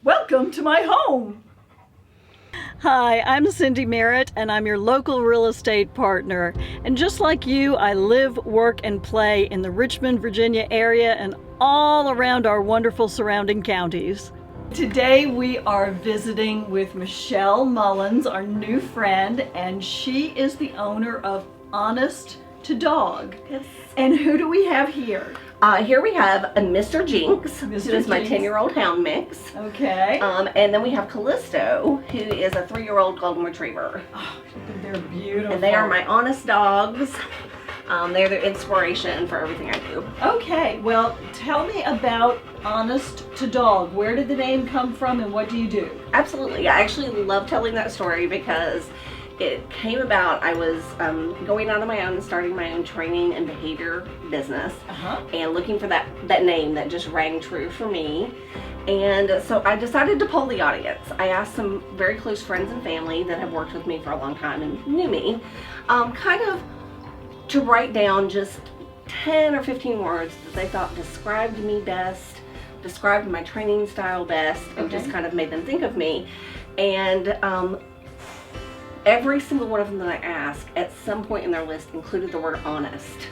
Welcome to my home. Hi, I'm Cindy Merritt, and I'm your local real estate partner. And just like you, I live, work, and play in the Richmond, Virginia area and all around our wonderful surrounding counties. Today we are visiting with Michelle Mullins, our new friend, and she is the owner of Honest to Dog. Yes. And who do we have here? Here we have a Mr. Jinx, Mr. who is my Jinx. 10-year-old hound mix. Okay. And then we have Callisto, who is a 3-year-old golden retriever. Oh, they're beautiful. And they are my honest dogs. They're the inspiration for everything I do. Okay, well, tell me about Honest to Dog. Where did the name come from and what do you do? Absolutely. I actually love telling that story because it came about, I was going out on my own and starting my own training and behavior business and looking for that name that just rang true for me. And so I decided to poll the audience. I asked some very close friends and family that have worked with me for a long time and knew me, kind of to write down just 10 or 15 words that they thought described me best, described my training style best, and just kind of made them think of me. And every single one of them that I asked at some point in their list included the word honest.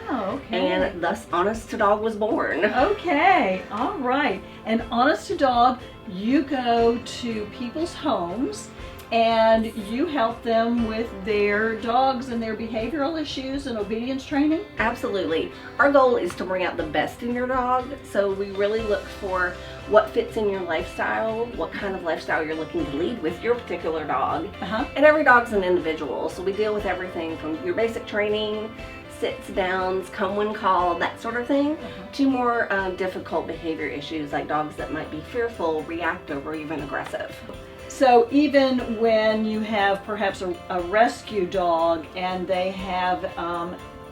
Oh, okay. And thus Honest to Dog was born. Okay, all right. And Honest to Dog, you go to people's homes and you help them with their dogs and their behavioral issues and obedience training? Absolutely. Our goal is to bring out the best in your dog. So we really look for what fits in your lifestyle, what kind of lifestyle you're looking to lead with your particular dog. And every dog's an individual. So we deal with everything from your basic training, sits, downs, come when called, that sort of thing, to more difficult behavior issues like dogs that might be fearful, reactive, or even aggressive. So even when you have perhaps a rescue dog and they have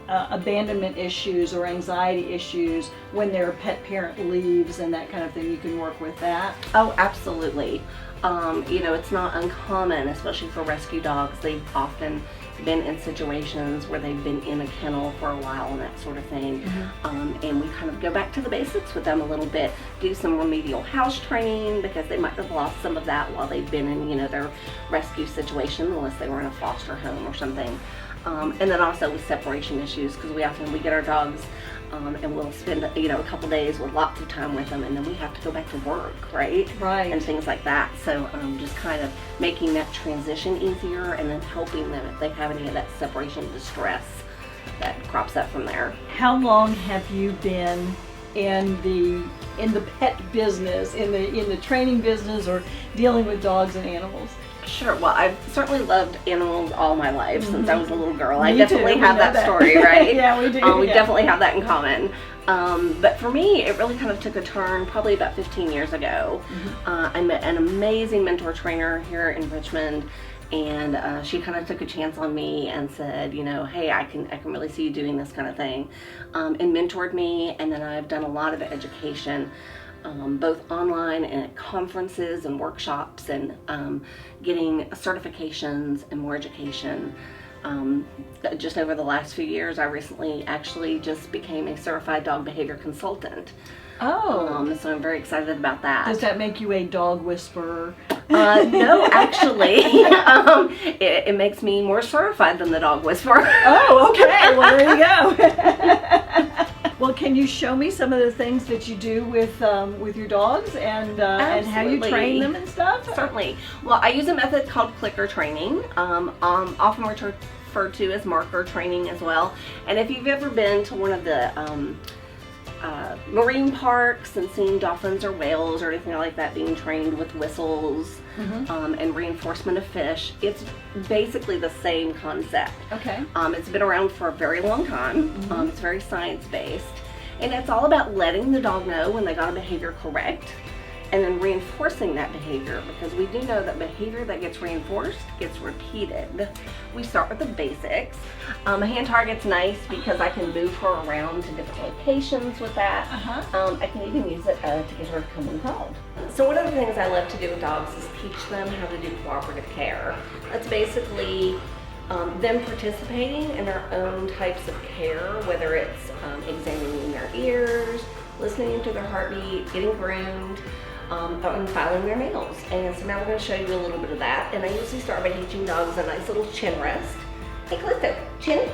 abandonment issues or anxiety issues when their pet parent leaves and that kind of thing, you can work with that? Oh, absolutely. You know, it's not uncommon, especially for rescue dogs. They've often been in situations where they've been in a kennel for a while and that sort of thing. And we kind of go back to the basics with them a little bit, do some remedial house training because they might have lost some of that while they've been in, you know, their rescue situation, unless they were in a foster home or something. And then also with separation issues, because we get our dogs and we'll spend, you know, a couple days with lots of time with them, and then we have to go back to work, right? Right. And things like that. So just kind of making that transition easier, and then helping them if they have any of that separation distress that crops up from there. How long have you been in the pet business, in the training business, or dealing with dogs and animals? Sure. Well, I've certainly loved animals all my life since I was a little girl. Me I definitely too. have that story, right? Yeah, we do. We definitely have that in common. But for me, it really kind of took a turn probably about 15 years ago. I met an amazing mentor trainer here in Richmond, and she kind of took a chance on me and said, you know, hey, I can really see you doing this kind of thing, and mentored me. And then I've done a lot of education, both online and at conferences and workshops, and getting certifications and more education. Just over the last few years, I recently actually just became a certified dog behavior consultant. Oh. So I'm very excited about that. Does that make you a dog whisperer? No, actually, it makes me more certified than the dog whisperer. Oh, okay. Well, there you go. Well, can you show me some of the things that you do with your dogs and how you train them and stuff? Certainly. Well, I use a method called clicker training, often referred to as marker training as well. And if you've ever been to one of the marine parks and seen dolphins or whales or anything like that being trained with whistles and reinforcement of fish, it's basically the same concept. Okay. It's been around for a very long time. It's very science-based, and it's all about letting the dog know when they got a behavior correct, and then reinforcing that behavior, because we do know that behavior that gets reinforced gets repeated. We start with the basics. A hand target's nice because I can move her around to different locations with that. I can even use it to get her to come when called. So one of the things I love to do with dogs is teach them how to do cooperative care. That's basically them participating in their own types of care, whether it's examining their ears, listening to their heartbeat, getting groomed, on filing their nails. And so now we're going to show you a little bit of that. And I usually start by teaching dogs a nice little chin rest. Hey, Callisto, chin.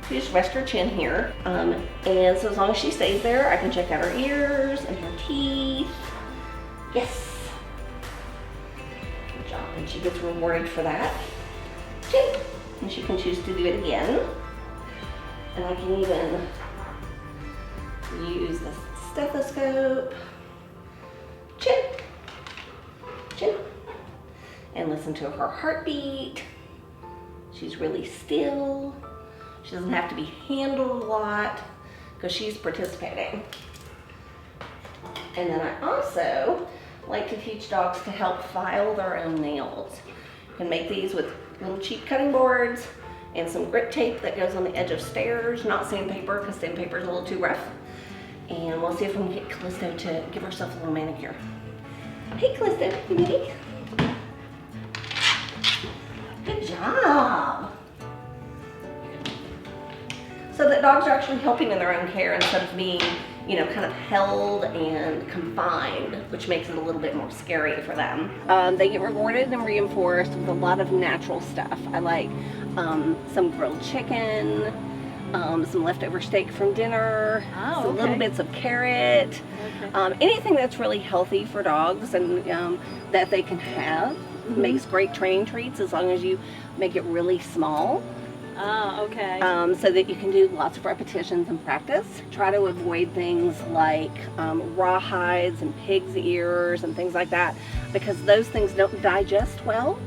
You just rest her chin here. And so as long as she stays there, I can check out her ears and her teeth. Yes. Good job. And she gets rewarded for that. Chin. And she can choose to do it again. And I can even use the stethoscope. Chin. Chin. And listen to her heartbeat. She's really still. She doesn't have to be handled a lot because she's participating. And then I also like to teach dogs to help file their own nails. You can make these with little cheap cutting boards and some grit tape that goes on the edge of stairs, not sandpaper because sandpaper is a little too rough. And we'll see if we can get Callisto to give herself a little manicure. Hey Callisto, you ready? Good job. So that dogs are actually helping in their own care instead of being, you know, kind of held and confined, which makes it a little bit more scary for them. They get rewarded and reinforced with a lot of natural stuff. I like some grilled chicken, some leftover steak from dinner, some little bits of carrot, anything that's really healthy for dogs and that they can have. Makes great training treats as long as you make it really small. So that you can do lots of repetitions and practice. Try to avoid things like rawhides and pig's ears and things like that because those things don't digest well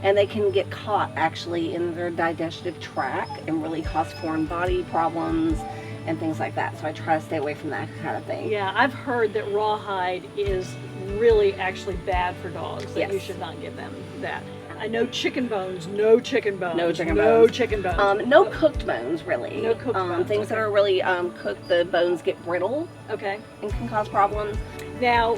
and they can get caught actually in their digestive tract and really cause foreign body problems and things like that. So I try to stay away from that kind of thing. Yeah, I've heard that rawhide is really actually bad for dogs, that you should not give them that. I know chicken bones, no chicken bones. No chicken bones. No chicken bones. No cooked bones, really. No cooked bones. Things that are really cooked, the bones get brittle. Okay. And can cause problems. Now,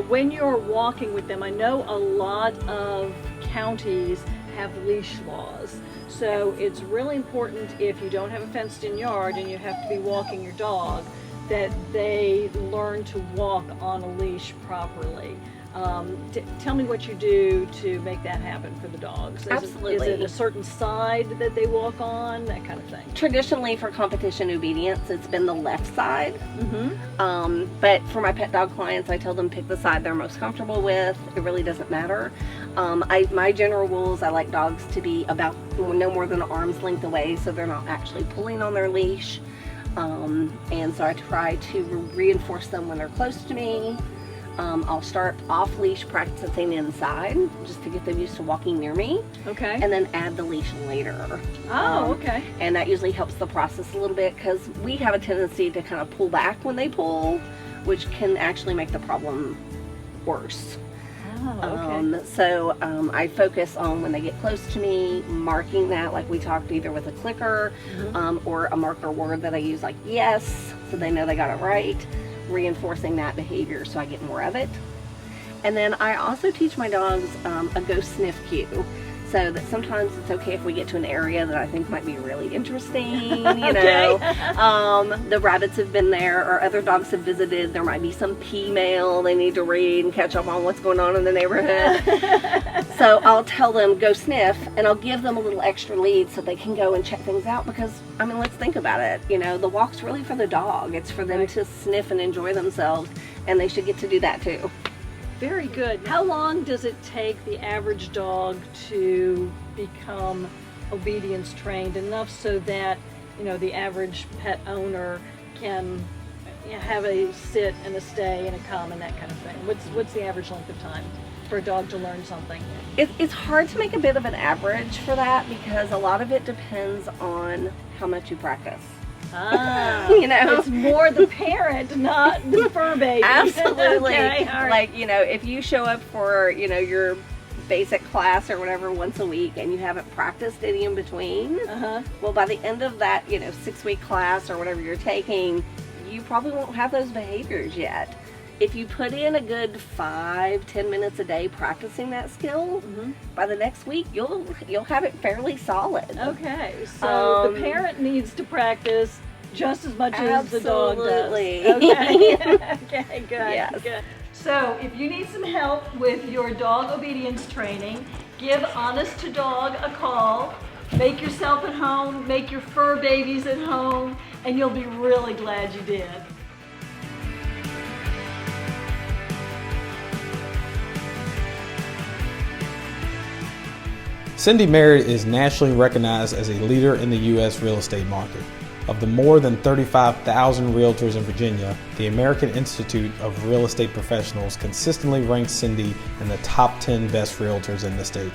when you're walking with them, I know a lot of counties have leash laws. So it's really important if you don't have a fenced-in yard and you have to be walking your dog, that they learn to walk on a leash properly. Tell me what you do to make that happen for the dogs. Absolutely. Is it a certain side that they walk on, that kind of thing? Traditionally, for competition obedience, it's been the left side. But for my pet dog clients, I tell them pick the side they're most comfortable with. It really doesn't matter. My general rules, I like dogs to be about no more than an arm's length away so they're not actually pulling on their leash. And so I try to reinforce them when they're close to me. I'll start off leash practicing inside just to get them used to walking near me. Okay. And then add the leash later. Okay. And that usually helps the process a little bit because we have a tendency to kind of pull back when they pull, which can actually make the problem worse. So I focus on when they get close to me, marking that like we talked, either with a clicker or a marker word that I use like yes, so they know they got it right. Reinforcing that behavior so I get more of it. And then I also teach my dogs a go sniff cue, so that sometimes it's okay if we get to an area that I think might be really interesting, you know. The rabbits have been there or other dogs have visited, there might be some P mail they need to read and catch up on what's going on in the neighborhood. So I'll tell them go sniff and I'll give them a little extra lead so they can go and check things out because, I mean, let's think about it, you know, the walk's really for the dog. It's for them to sniff and enjoy themselves, and they should get to do that too. Very good. How long does it take the average dog to become obedience trained enough so that, you know, the average pet owner can have a sit and a stay and a come and that kind of thing? What's the average length of time for a dog to learn something? It's hard to make a bit of an average for that because a lot of it depends on how much you practice. You know, it's more the parent, not the fur baby. Absolutely. Okay, all right. Like, you know, if you show up for, you know, your basic class or whatever once a week and you haven't practiced any in between, well, by the end of that, you know, 6-week class or whatever you're taking, you probably won't have those behaviors yet. If you put in a good 5-10 minutes a day practicing that skill, by the next week you'll have it fairly solid. Okay, so the parent needs to practice just as much as the dog does. Absolutely. Okay. Okay, good. Yes. Good. So if you need some help with your dog obedience training, give Honest to Dog a call. Make yourself at home, make your fur babies at home, and you'll be really glad you did. Cindy Merritt is nationally recognized as a leader in the U.S. real estate market. Of the more than 35,000 realtors in Virginia, the American Institute of Real Estate Professionals consistently ranks Cindy in the top 10 best realtors in the state.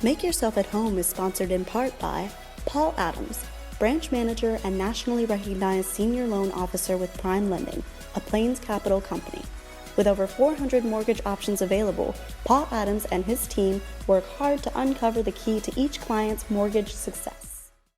Make Yourself at Home is sponsored in part by Paul Adams, branch manager and nationally recognized senior loan officer with Prime Lending, a Plains Capital company. With over 400 mortgage options available, Paul Adams and his team work hard to uncover the key to each client's mortgage success.